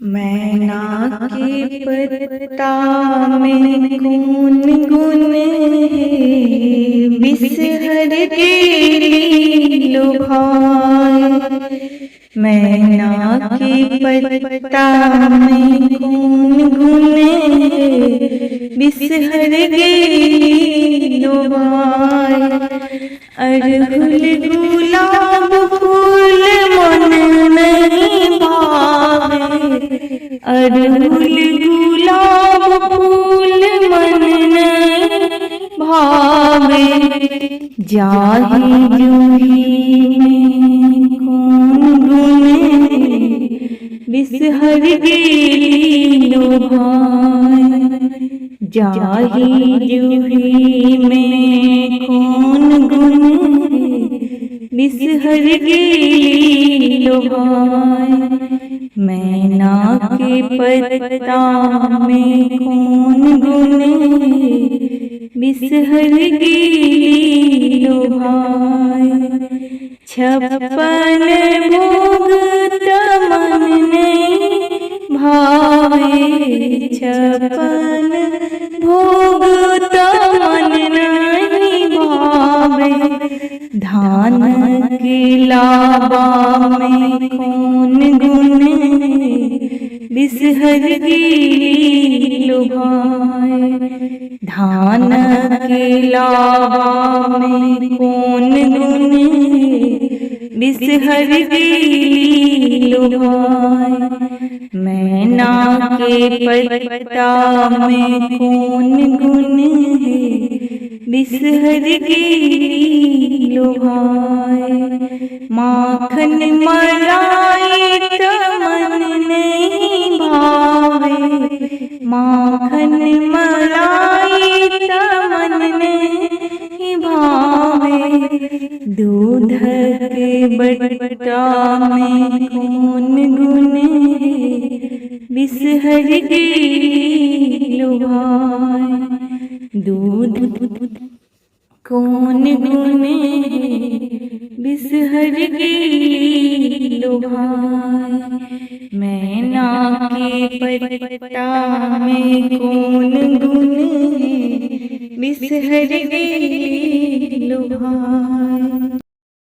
मैना के पत्ता में कौन गुन है, बिसहर के लुभाए। मैना के पत्ता में कौन गुन है, बिसहर के लुभाए। अड़हुल गुलाब फूल मन नहीं भावे, अड़हुल गुलाब फूल मन नहीं भावे। जाहि जूही में कौन गुन है, बिसहर के लुभाए। जाहि जूही में कौन गुन है, बिसहर के लुभाए। मैना के पत्ता में कौन गुन है, बिसहर के लुभाए। छप्पन भोग तमन नहीं भावे, छप्पन भोग तमन नहीं भावे। धान के लाबा में कौन गुन है, बिसहर के लुभाए। धान के लाबा में कौन गुन है, बिसहर के लुभाए। मैना के पत्ता में कौन गुन है, बिसहर के लुभाए। माखन मलाई तमन नहीं भावे, माखन मलाई तमन नहीं भावे। दूध के बट्टा में कौन गुन है, बिसहर के लुभाए। दूध कौन गुन है, बिसहर के लुभाए। मैना के पत्ता में कौन गुन है, बिसहर के लुभाए।